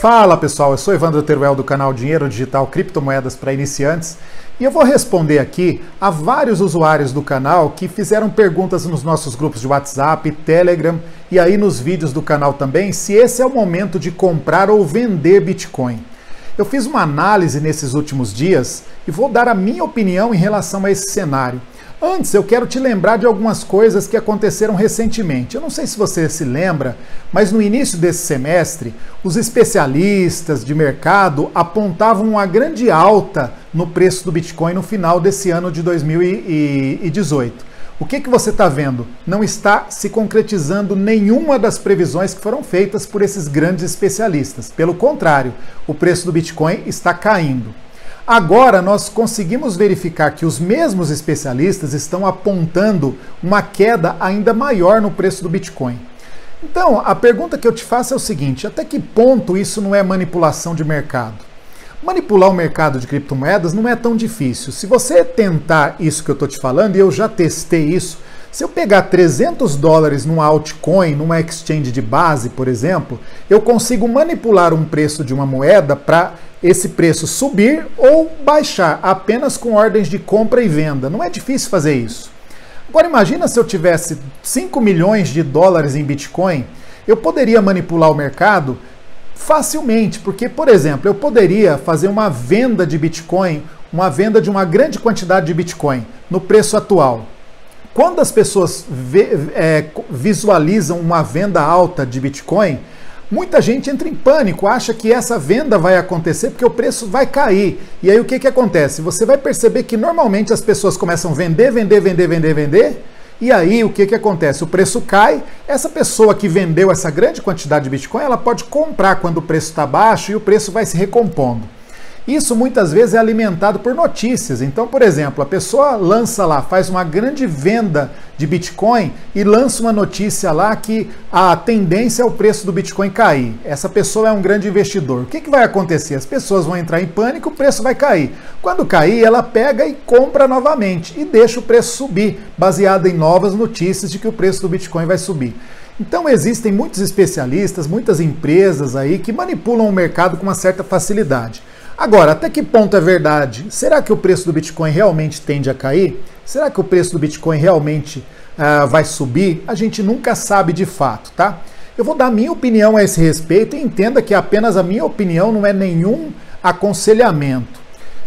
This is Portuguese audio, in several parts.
Fala pessoal, eu sou Evandro Teruel do canal Dinheiro Digital Criptomoedas para Iniciantes e eu vou responder aqui a vários usuários do canal que fizeram perguntas nos nossos grupos de WhatsApp, Telegram e aí nos vídeos do canal também, se esse é o momento de comprar ou vender Bitcoin. Eu fiz uma análise nesses últimos dias e vou dar a minha opinião em relação a esse cenário. Antes, eu quero te lembrar de algumas coisas que aconteceram recentemente. Eu não sei se você se lembra, mas no início desse semestre, os especialistas de mercado apontavam uma grande alta no preço do Bitcoin no final desse ano de 2018. O que você está vendo? Não está se concretizando nenhuma das previsões que foram feitas por esses grandes especialistas. Pelo contrário, o preço do Bitcoin está caindo. Agora nós conseguimos verificar que os mesmos especialistas estão apontando uma queda ainda maior no preço do Bitcoin. Então, a pergunta que eu te faço é o seguinte: até que ponto isso não é manipulação de mercado? Manipular o mercado de criptomoedas não é tão difícil. Se você tentar isso que eu estou te falando, e eu já testei isso, se eu pegar $300 numa altcoin, numa exchange de base, por exemplo, eu consigo manipular um preço de uma moeda para esse preço subir ou baixar apenas com ordens de compra e venda. Não é difícil fazer isso. Agora imagina se eu tivesse 5 milhões de dólares em Bitcoin, eu poderia manipular o mercado facilmente, porque, por exemplo, eu poderia fazer uma venda de Bitcoin, uma venda de uma grande quantidade de Bitcoin no preço atual. Quando as pessoas visualizam uma venda alta de Bitcoin, muita gente entra em pânico, acha que essa venda vai acontecer porque o preço vai cair. E aí o que acontece? Você vai perceber que normalmente as pessoas começam a vender, e aí o que acontece? O preço cai, essa pessoa que vendeu essa grande quantidade de Bitcoin, ela pode comprar quando o preço está baixo e o preço vai se recompondo. Isso muitas vezes é alimentado por notícias. Então, por exemplo, a pessoa lança lá, faz uma grande venda de Bitcoin e lança uma notícia lá que a tendência é o preço do Bitcoin cair. Essa pessoa é um grande investidor. O que vai acontecer? As pessoas vão entrar em pânico, o preço vai cair. Quando cair, ela pega e compra novamente e deixa o preço subir, baseado em novas notícias de que o preço do Bitcoin vai subir. Então existem muitos especialistas, muitas empresas aí que manipulam o mercado com uma certa facilidade. Agora, até que ponto é verdade? Será que o preço do Bitcoin realmente tende a cair? Será que o preço do Bitcoin realmente vai subir? A gente nunca sabe de fato, tá? Eu vou dar a minha opinião a esse respeito e entenda que apenas a minha opinião não é nenhum aconselhamento.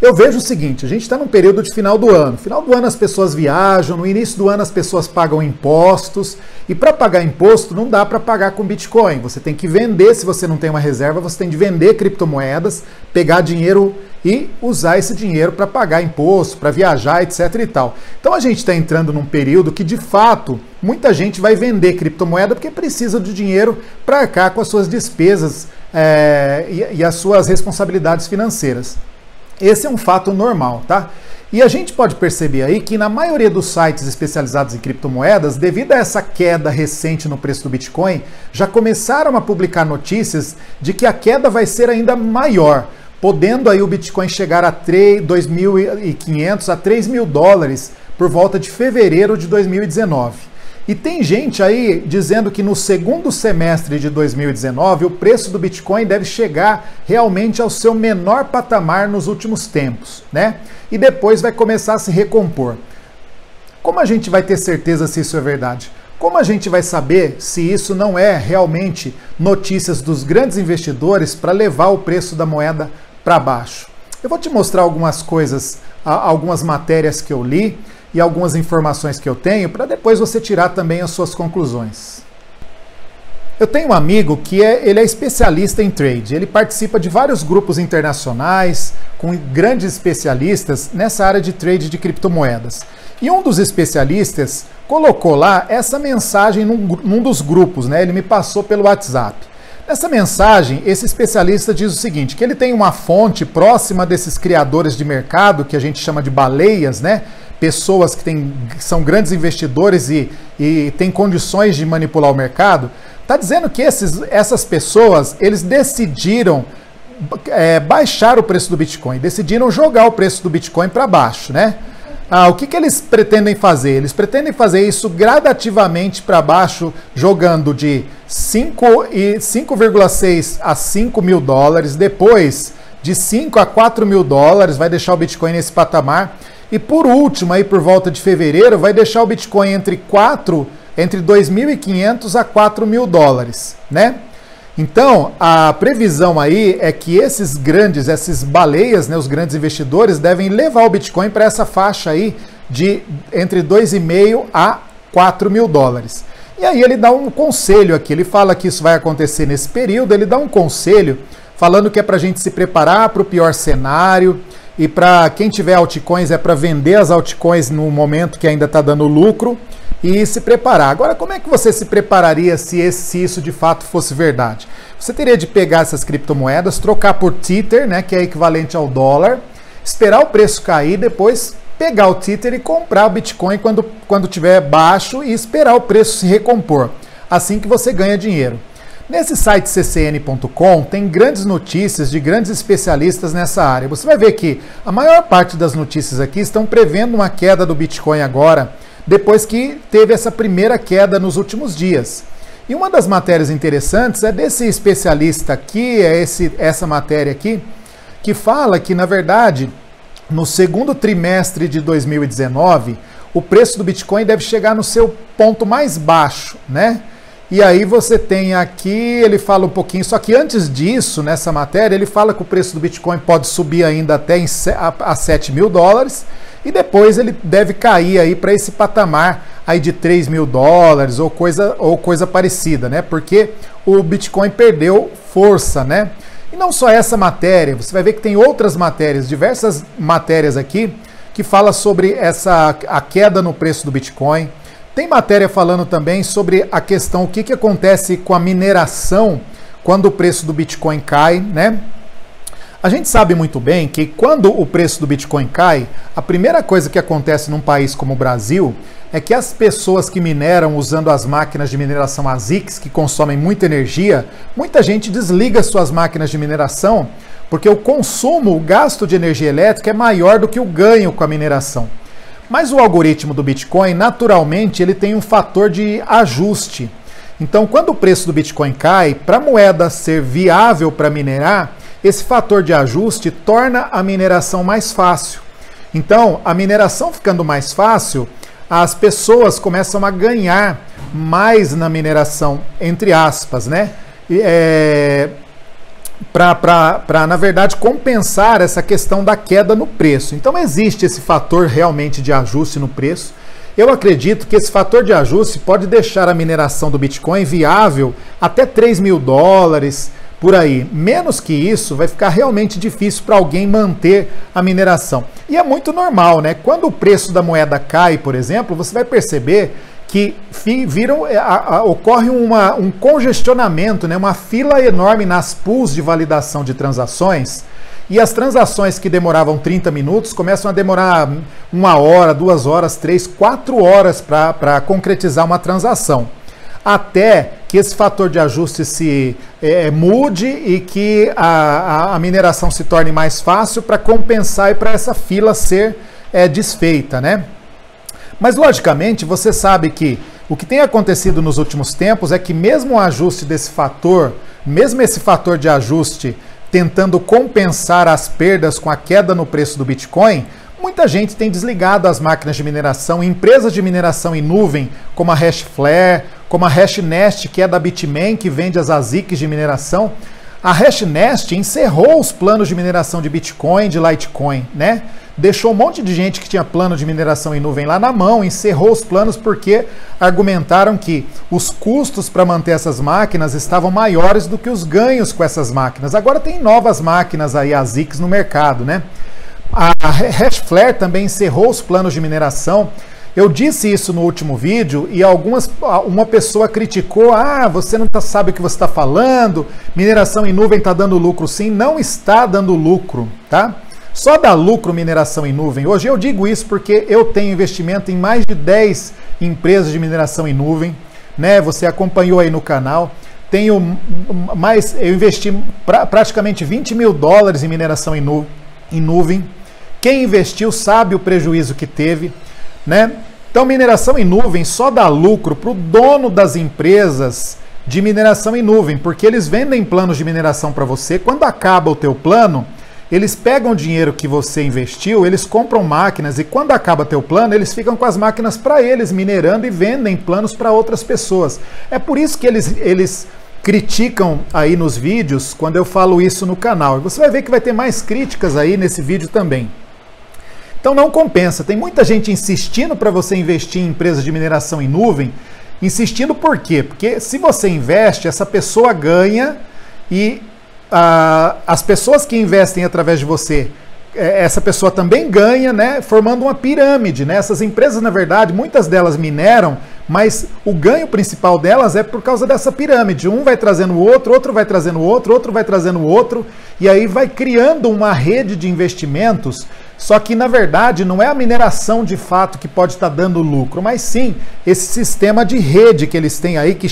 Eu vejo o seguinte: a gente está num período de final do ano. Final do ano as pessoas viajam, no início do ano as pessoas pagam impostos, e para pagar imposto não dá para pagar com Bitcoin. Você tem que vender, se você não tem uma reserva, você tem de vender criptomoedas, pegar dinheiro e usar esse dinheiro para pagar imposto, para viajar, etc e tal. Então a gente está entrando num período que de fato muita gente vai vender criptomoeda porque precisa de dinheiro para arcar com as suas despesas e as suas responsabilidades financeiras. Esse é um fato normal, tá? E a gente pode perceber aí que na maioria dos sites especializados em criptomoedas, devido a essa queda recente no preço do Bitcoin, já começaram a publicar notícias de que a queda vai ser ainda maior, podendo aí o Bitcoin chegar a 2.500 a 3 mil dólares por volta de fevereiro de 2019. E tem gente aí dizendo que no segundo semestre de 2019 o preço do Bitcoin deve chegar realmente ao seu menor patamar nos últimos tempos, né? E depois vai começar a se recompor. Como a gente vai ter certeza se isso é verdade? Como a gente vai saber se isso não é realmente notícias dos grandes investidores para levar o preço da moeda para baixo? Eu vou te mostrar algumas coisas, algumas matérias que eu li e algumas informações que eu tenho, para depois você tirar também as suas conclusões. Eu tenho um amigo que ele é especialista em trade, ele participa de vários grupos internacionais, com grandes especialistas nessa área de trade de criptomoedas. E um dos especialistas colocou lá essa mensagem num dos grupos, né? Ele me passou pelo WhatsApp. Nessa mensagem, esse especialista diz o seguinte, que ele tem uma fonte próxima desses criadores de mercado, que a gente chama de baleias, né? Pessoas que são grandes investidores e têm condições de manipular o mercado, está dizendo que essas pessoas, eles decidiram baixar o preço do Bitcoin, decidiram jogar o preço do Bitcoin para baixo, né? o que eles pretendem fazer? Eles pretendem fazer isso gradativamente para baixo, jogando de 5,6 a 5 mil dólares, depois de 5 a 4 mil dólares, vai deixar o Bitcoin nesse patamar. E por último, aí por volta de fevereiro, vai deixar o Bitcoin entre 2.500 a 4 mil dólares, né? Então, a previsão aí é que essas baleias, né, os grandes investidores, devem levar o Bitcoin para essa faixa aí de entre 2.500 a 4 mil dólares. E aí ele dá um conselho aqui, ele fala que isso vai acontecer nesse período, ele dá um conselho falando que é para a gente se preparar para o pior cenário, e para quem tiver altcoins é para vender as altcoins no momento que ainda está dando lucro e se preparar. Agora, como é que você se prepararia se isso de fato fosse verdade? Você teria de pegar essas criptomoedas, trocar por Tether, né, que é equivalente ao dólar, esperar o preço cair, depois pegar o Tether e comprar o Bitcoin quando tiver baixo e esperar o preço se recompor. Assim que você ganha dinheiro. Nesse site ccn.com tem grandes notícias de grandes especialistas nessa área. Você vai ver que a maior parte das notícias aqui estão prevendo uma queda do Bitcoin agora, depois que teve essa primeira queda nos últimos dias. E uma das matérias interessantes é desse especialista aqui, essa matéria aqui, que fala que, na verdade, no segundo trimestre de 2019, o preço do Bitcoin deve chegar no seu ponto mais baixo, né? E aí você tem aqui, ele fala um pouquinho, só que antes disso, nessa matéria, ele fala que o preço do Bitcoin pode subir ainda até a 7 mil dólares, e depois ele deve cair aí para esse patamar aí de 3 mil dólares ou coisa parecida, né? Porque o Bitcoin perdeu força, né? E não só essa matéria, você vai ver que tem outras matérias, diversas matérias aqui, que fala sobre a queda no preço do Bitcoin. Tem matéria falando também sobre a questão, o que acontece com a mineração quando o preço do Bitcoin cai, né? A gente sabe muito bem que quando o preço do Bitcoin cai, a primeira coisa que acontece num país como o Brasil é que as pessoas que mineram usando as máquinas de mineração ASICs, que consomem muita energia, muita gente desliga suas máquinas de mineração porque o consumo, o gasto de energia elétrica é maior do que o ganho com a mineração. Mas o algoritmo do Bitcoin, naturalmente, ele tem um fator de ajuste. Então, quando o preço do Bitcoin cai, para a moeda ser viável para minerar, esse fator de ajuste torna a mineração mais fácil. Então, a mineração ficando mais fácil, as pessoas começam a ganhar mais na mineração, entre aspas, né? Para, na verdade, compensar essa questão da queda no preço. Então, existe esse fator realmente de ajuste no preço. Eu acredito que esse fator de ajuste pode deixar a mineração do Bitcoin viável até 3 mil dólares, por aí. Menos que isso, vai ficar realmente difícil para alguém manter a mineração. E é muito normal, né? Quando o preço da moeda cai, por exemplo, você vai perceber que ocorre um congestionamento, né? Uma fila enorme nas pools de validação de transações, e as transações que demoravam 30 minutos começam a demorar 1 hora, 2 horas, 3, 4 horas para concretizar uma transação. Até que esse fator de ajuste se mude e que a mineração se torne mais fácil para compensar e para essa fila ser desfeita, né? Mas, logicamente, você sabe que o que tem acontecido nos últimos tempos é que mesmo o ajuste desse fator, mesmo esse fator de ajuste tentando compensar as perdas com a queda no preço do Bitcoin, muita gente tem desligado as máquinas de mineração, empresas de mineração em nuvem, como a Hashflare, como a Hashnest, que é da Bitmain, que vende as ASICs de mineração. A Hashnest encerrou os planos de mineração de Bitcoin, de Litecoin, né? Deixou um monte de gente que tinha plano de mineração em nuvem lá na mão, encerrou os planos porque argumentaram que os custos para manter essas máquinas estavam maiores do que os ganhos com essas máquinas. Agora tem novas máquinas aí, ASICs, no mercado, né? A Hashflare também encerrou os planos de mineração. Eu disse isso no último vídeo e uma pessoa criticou, você não sabe o que você está falando, mineração em nuvem está dando lucro. Sim, não está dando lucro, tá? Só dá lucro mineração em nuvem. Hoje eu digo isso porque eu tenho investimento em mais de 10 empresas de mineração em nuvem, né? Você acompanhou aí no canal. Eu investi praticamente 20 mil dólares em mineração em nuvem. Quem investiu sabe o prejuízo que teve, né? Então, mineração em nuvem só dá lucro para o dono das empresas de mineração em nuvem, porque eles vendem planos de mineração para você. Quando acaba o teu plano, eles pegam o dinheiro que você investiu, eles compram máquinas e quando acaba teu plano, eles ficam com as máquinas para eles, minerando e vendem planos para outras pessoas. É por isso que eles criticam aí nos vídeos quando eu falo isso no canal. E você vai ver que vai ter mais críticas aí nesse vídeo também. Então não compensa. Tem muita gente insistindo para você investir em empresas de mineração em nuvem. Insistindo por quê? Porque se você investe, essa pessoa ganha e as pessoas que investem através de você, essa pessoa também ganha, né, formando uma pirâmide, né? Essas empresas, na verdade, muitas delas mineram, mas o ganho principal delas é por causa dessa pirâmide. Um vai trazendo o outro, outro vai trazendo o outro, outro vai trazendo o outro, e aí vai criando uma rede de investimentos. Só que, na verdade, não é a mineração de fato que pode estar dando lucro, mas sim esse sistema de rede que eles têm aí, que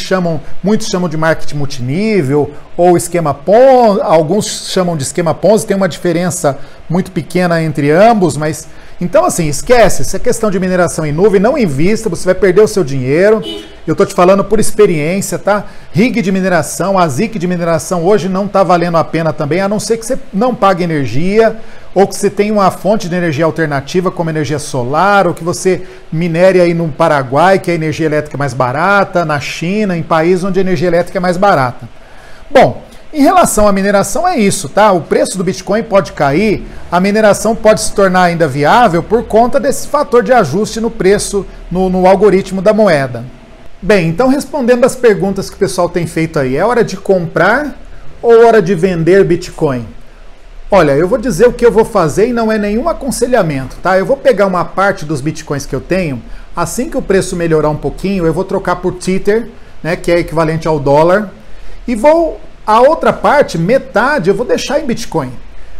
muitos chamam de marketing multinível ou esquema Ponzi, alguns chamam de esquema Ponzi, tem uma diferença muito pequena entre ambos, mas... Então, assim, esquece, essa questão de mineração em nuvem, não invista, você vai perder o seu dinheiro. Eu estou te falando por experiência, tá? Rig de mineração, a ASIC de mineração hoje não está valendo a pena também, a não ser que você não pague energia, ou que você tenha uma fonte de energia alternativa, como energia solar, ou que você minere aí no Paraguai, que a energia elétrica é mais barata, na China, em países onde a energia elétrica é mais barata. Bom, em relação à mineração é isso, tá? O preço do Bitcoin pode cair, a mineração pode se tornar ainda viável por conta desse fator de ajuste no preço, no algoritmo da moeda. Bem, então respondendo as perguntas que o pessoal tem feito aí, é hora de comprar ou hora de vender Bitcoin? Olha, eu vou dizer o que eu vou fazer e não é nenhum aconselhamento, tá? Eu vou pegar uma parte dos Bitcoins que eu tenho, assim que o preço melhorar um pouquinho, eu vou trocar por Tether, né, que é equivalente ao dólar, e a outra parte, metade, eu vou deixar em Bitcoin.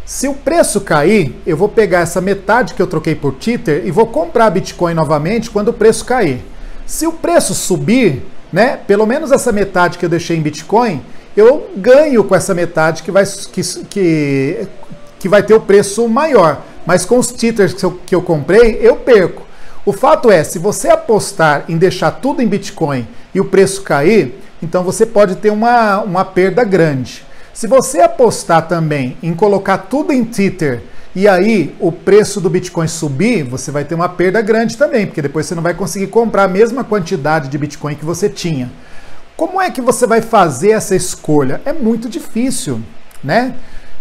Se o preço cair, eu vou pegar essa metade que eu troquei por Tether e vou comprar Bitcoin novamente quando o preço cair. Se o preço subir, né, pelo menos essa metade que eu deixei em Bitcoin, eu ganho com essa metade que vai ter o preço maior. Mas com os Tethers que eu comprei, eu perco. O fato é, se você apostar em deixar tudo em Bitcoin e o preço cair, então você pode ter uma perda grande. Se você apostar também em colocar tudo em Tether e aí o preço do Bitcoin subir, você vai ter uma perda grande também, porque depois você não vai conseguir comprar a mesma quantidade de Bitcoin que você tinha. Como é que você vai fazer essa escolha? É muito difícil, né?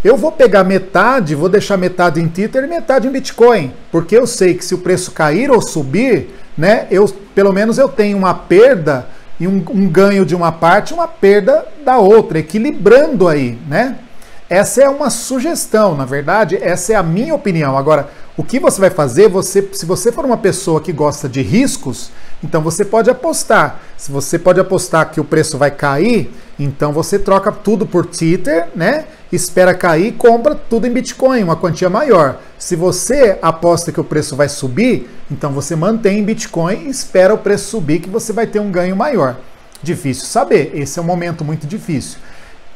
Eu vou pegar metade, vou deixar metade em Tether e metade em Bitcoin, porque eu sei que se o preço cair ou subir, né, pelo menos eu tenho uma perda e um ganho de uma parte, uma perda da outra, equilibrando aí, né? Essa é uma sugestão, na verdade, essa é a minha opinião. Agora, o que você vai fazer, se você for uma pessoa que gosta de riscos, então você pode apostar. Se você pode apostar que o preço vai cair, então você troca tudo por Tether, né? Espera cair e compra tudo em Bitcoin, uma quantia maior. Se você aposta que o preço vai subir, então você mantém em Bitcoin e espera o preço subir, que você vai ter um ganho maior. Difícil saber, esse é um momento muito difícil.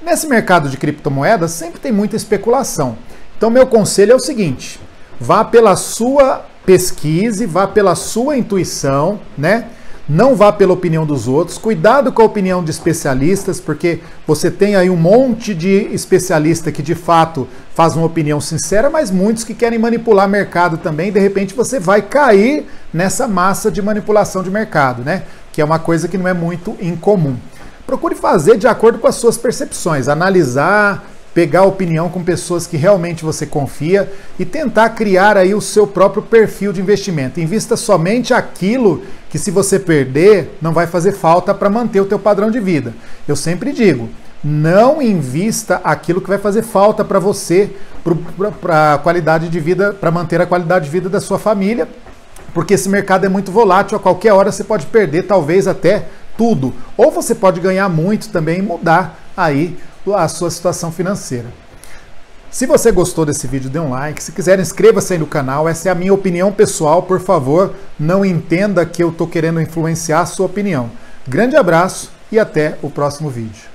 Nesse mercado de criptomoedas sempre tem muita especulação. Então meu conselho é o seguinte, vá pela sua pesquisa, vá pela sua intuição, né? Não vá pela opinião dos outros, cuidado com a opinião de especialistas, porque você tem aí um monte de especialista que de fato faz uma opinião sincera, mas muitos que querem manipular mercado também, de repente você vai cair nessa massa de manipulação de mercado, né? Que é uma coisa que não é muito incomum. Procure fazer de acordo com as suas percepções, analisar, pegar opinião com pessoas que realmente você confia e tentar criar aí o seu próprio perfil de investimento. Invista somente aquilo que, se você perder, não vai fazer falta para manter o teu padrão de vida. Eu sempre digo, não invista aquilo que vai fazer falta para você, para a qualidade de vida, para manter a qualidade de vida da sua família, porque esse mercado é muito volátil, a qualquer hora você pode perder, talvez até tudo. Ou você pode ganhar muito também e mudar aí a sua situação financeira. Se você gostou desse vídeo, dê um like. Se quiser, inscreva-se aí no canal. Essa é a minha opinião pessoal. Por favor, não entenda que eu estou querendo influenciar a sua opinião. Grande abraço e até o próximo vídeo.